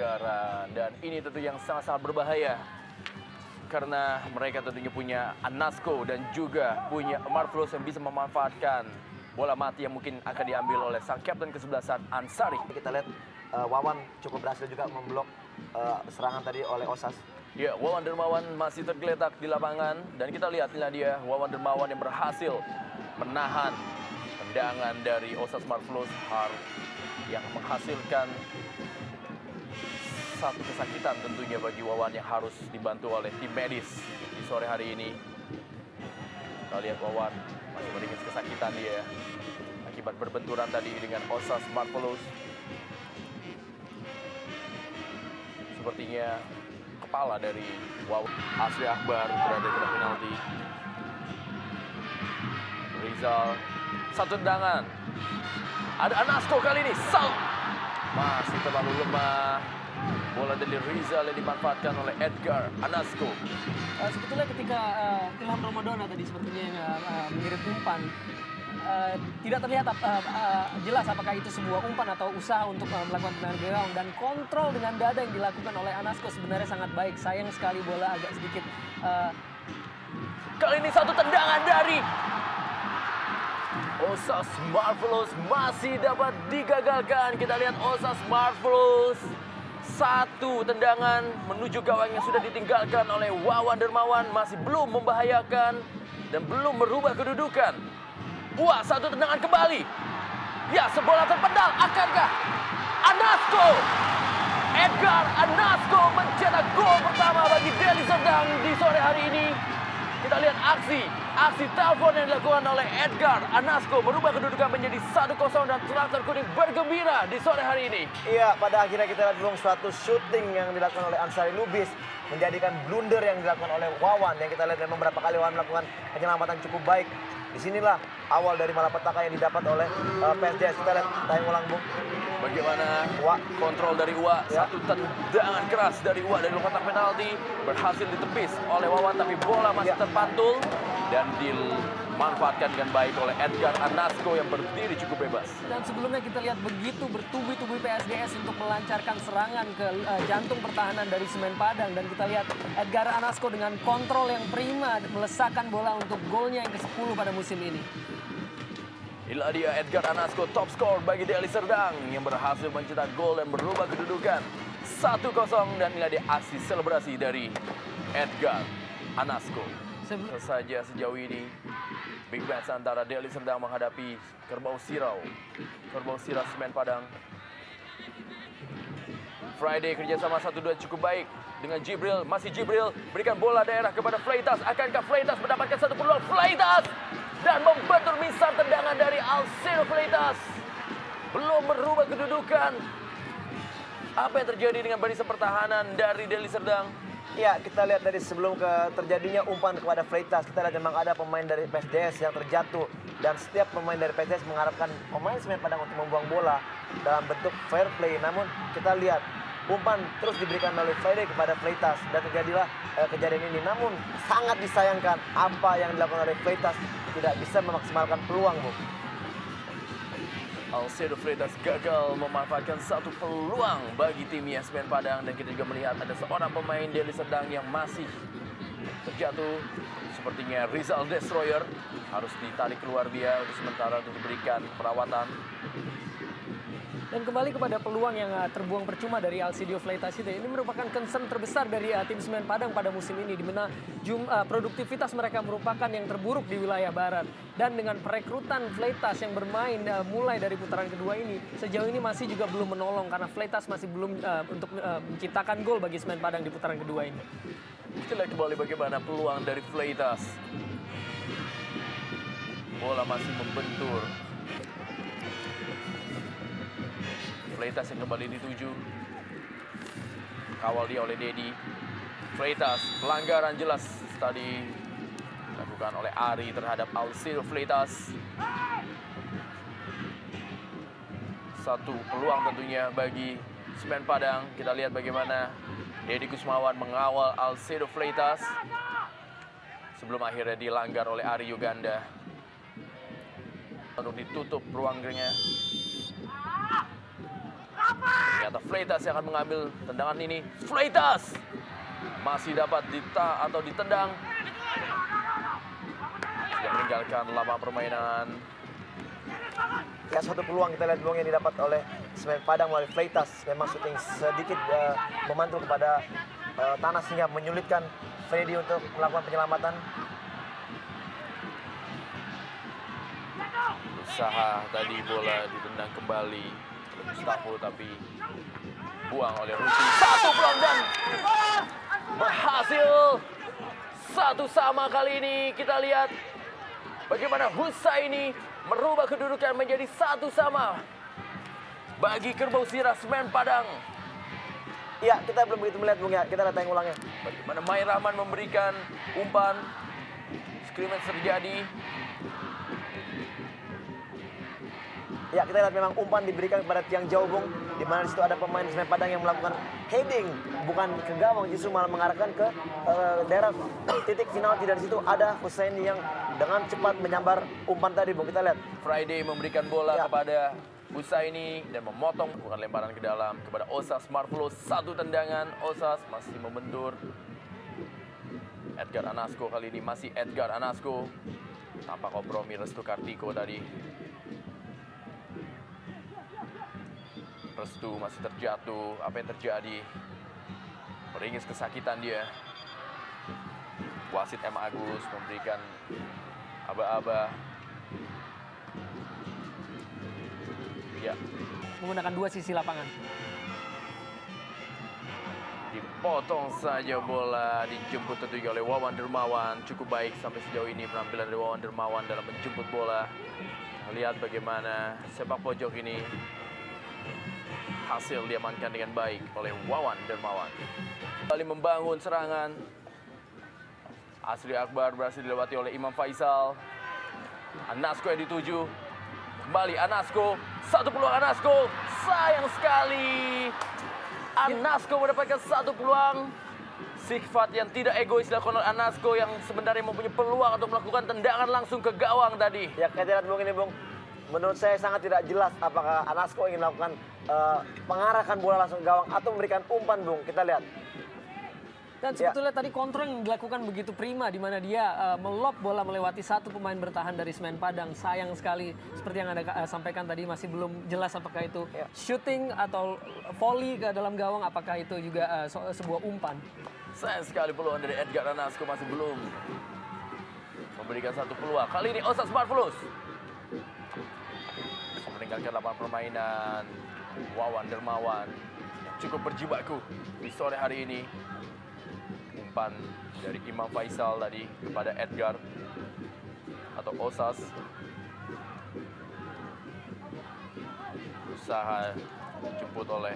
pelanggaran. Dan ini tentu yang sangat-sangat berbahaya. Karena mereka tentunya punya Anasco dan juga punya Marvelous yang bisa memanfaatkan bola mati yang mungkin akan diambil oleh sang kapten kesebelasan Ansari. Kita lihat Wawan cukup berhasil juga memblok serangan tadi oleh Osas. Ya, Wawan Dermawan masih tergeletak di lapangan. Dan kita lihat inilah dia Wawan Dermawan yang berhasil menahan tendangan dari Osas Marvelous yang menghasilkan satu kesakitan tentunya bagi Wawan yang harus dibantu oleh tim medis di sore hari ini. Kita lihat Wawan masih meringis kesakitan dia akibat berbenturan tadi dengan Osas Marvelous. Sepertinya kepala dari Wawan Asri Akbar berada di penalti. Rizal, satu tendangan. Ada Anasco kali ini, masih terlalu lemah. Bola dari Rizal yang dimanfaatkan oleh Edgar Anasco. Sebetulnya ketika Ilham Ramadana tadi sepertinya yang mengirim umpan, tidak terlihat jelas apakah itu sebuah umpan atau usaha untuk melakukan tendangan gawang, dan kontrol dengan dada yang dilakukan oleh Anasco sebenarnya sangat baik. Sayang sekali bola agak sedikit. Kali ini satu tendangan dari Osas Marvelous masih dapat digagalkan. Kita lihat Osas Marvelous. Satu tendangan menuju gawang yang sudah ditinggalkan oleh Wawan Dermawan masih belum membahayakan dan belum merubah kedudukan. Wah, satu tendangan kembali. Ya, sebola terpendal. Akankah Anasco? Edgar Anasco mencetak gol pertama bagi Deli Serdang di sore hari ini. Kita lihat aksi telepon yang dilakukan oleh Edgar Anasco merubah kedudukan menjadi 1-0 dan Traktor Kuning bergembira di sore hari ini. Iya, pada akhirnya kita lihat belum suatu syuting yang dilakukan oleh Ansari Lubis menjadikan blunder yang dilakukan oleh Wawan, yang kita lihat memang beberapa kali Wawan melakukan penyelamatan cukup baik. Disinilah awal dari malapetaka yang didapat oleh PSDS. Kita lihat tayang ulang, Bung. Bagaimana kontrol dari Uwa, satu tendangan keras dari Uwa dari kotak penalti berhasil ditepis oleh Wawan, tapi bola masih terpantul dan dimanfaatkan dengan baik oleh Edgar Anasco yang berdiri cukup bebas. Dan sebelumnya kita lihat begitu bertubi-tubi PSDS untuk melancarkan serangan ke jantung pertahanan dari Semen Padang, dan kita lihat Edgar Anasco dengan kontrol yang prima melesakkan bola untuk golnya yang ke-10 pada musim ini. Inilah dia Edgar Anasco, top skor bagi Deli Serdang yang berhasil mencetak gol dan merubah kedudukan 1-0, dan inilah dia aksi selebrasi dari Edgar Anasco. Saja sejauh ini big match antara Deli Serdang menghadapi Kerbau Sirau Semen Padang. Friday kerjasama 1-2 cukup baik dengan Jibril, masih Jibril berikan bola daerah kepada Fleitas. Akankah Fleitas mendapatkan satu peluang? Fleitas dan membentur misar tendangan dari Alcino Fleitas. Belum merubah kedudukan. Apa yang terjadi dengan barisan pertahanan dari Deli Serdang? Ya, kita lihat dari sebelum terjadinya umpan kepada Freitas, kita lihat memang ada pemain dari PSDS yang terjatuh, dan setiap pemain dari PSDS mengharapkan pemain Semen Padang untuk membuang bola dalam bentuk fair play. Namun kita lihat umpan terus diberikan oleh Friday kepada Freitas dan terjadilah kejadian ini. Namun sangat disayangkan apa yang dilakukan oleh Freitas tidak bisa memaksimalkan peluang, Bu. Alcedo Freitas gagal memanfaatkan satu peluang bagi tim Semen Padang, dan kita juga melihat ada seorang pemain Deli Serdang yang masih terjatuh. Sepertinya Rizal Destroyer harus ditarik keluar dia untuk sementara untuk diberikan perawatan. Dan kembali kepada peluang yang terbuang percuma dari Alcidio Fleitas itu, ini merupakan concern terbesar dari tim Semen Padang pada musim ini, di mana produktivitas mereka merupakan yang terburuk di wilayah barat. Dan dengan perekrutan Fleitas yang bermain mulai dari putaran kedua ini, sejauh ini masih juga belum menolong karena Fleitas masih belum untuk menciptakan gol bagi Semen Padang di putaran kedua ini. Kita lihat kembali bagaimana peluang dari Fleitas. Bola masih membentur. Fleitas yang kembali dituju. Kawal dia oleh Dedi. Fleitas, pelanggaran jelas tadi dilakukan oleh Ari terhadap Alcino Fleitas. Satu peluang tentunya bagi Semen Padang. Kita lihat bagaimana Dedi Kusmawan mengawal Alcino Fleitas sebelum akhirnya dilanggar oleh Ari Yuganda. Untuk ditutup ruangnya. Ternyata Fleitas yang akan mengambil tendangan ini. Fleitas masih dapat ditendang. Sudah meninggalkan lapangan permainan. Ya, satu peluang kita lihat peluang yang didapat oleh Semen Padang melalui Fleitas. Memang syuting sedikit memantul kepada tanah sehingga menyulitkan Freddy untuk melakukan penyelamatan. Usaha tadi bola ditendang kembali oleh Mustafa tapi buang oleh Ruti. Satu peluang dan berhasil. 1-1 kali ini. Kita lihat bagaimana Husaini merubah kedudukan menjadi 1-1 bagi Kerbau Sirah Semen Padang. Ya, kita belum begitu melihat Bung ya. Kita lihat tayang ulangnya. Bagaimana Mai Rahman memberikan umpan. Scrimmage terjadi. Ya, kita lihat memang umpan diberikan kepada tiang jauh Bung, di mana di situ ada pemain Semen Padang yang melakukan heading, bukan ke gawang, justru malah mengarahkan ke daerah titik final. Tidak di situ ada Husaini yang dengan cepat menyambar umpan tadi Bung. Kita lihat. Friday memberikan bola Ya. kepada Husaini dan memotong, bukan lemparan ke dalam kepada Osas Marvelous. Satu tendangan, Osas masih membentur. Edgar Anasko kali ini masih Edgar Anasko. Tanpa kompromi Restu Kartiko tadi. Restu masih terjatuh. Apa yang terjadi? Meringis kesakitan dia. Wasit M. Agus memberikan aba-aba. Ya, Menggunakan dua sisi lapangan. dipotong saja bola, dijemput tentunya oleh Wawan Dermawan. Cukup baik sampai sejauh ini penampilan dari Wawan Dermawan dalam menjemput bola. Kita lihat bagaimana sepak pojok ini hasil diamankan dengan baik oleh Wawan Dermawan. Kembali membangun serangan. Asri Akbar berhasil dilewati oleh Imam Faisal. Anasko yang dituju. Kembali Anasko. Satu peluang Anasko. Sayang sekali. Anasko mendapatkan satu peluang. Sifat yang tidak egois dilakukan oleh Anasko yang sebenarnya mempunyai peluang untuk melakukan tendangan langsung ke gawang tadi. Ya, kita lihat Bung ini Bung. Menurut saya sangat tidak jelas apakah Anasko ingin melakukan mengarahkan bola langsung ke gawang atau memberikan umpan Bung. Kita lihat. Dan sebetulnya tadi kontrol yang dilakukan begitu prima, di mana dia melop bola melewati satu pemain bertahan dari Semen Padang. Sayang sekali, seperti yang Anda sampaikan tadi, masih belum jelas apakah itu shooting atau volley ke dalam gawang, apakah itu juga sebuah umpan. Sayang sekali peluang dari Edgar Anasko masih belum memberikan satu peluang. Kali ini Osas Marvelous meninggalkan lapangan permainan. Wawan Dermawan yang cukup berjibaku di sore hari ini. Umpan dari Imam Faisal tadi kepada Edgar atau Osas. Usaha dijemput oleh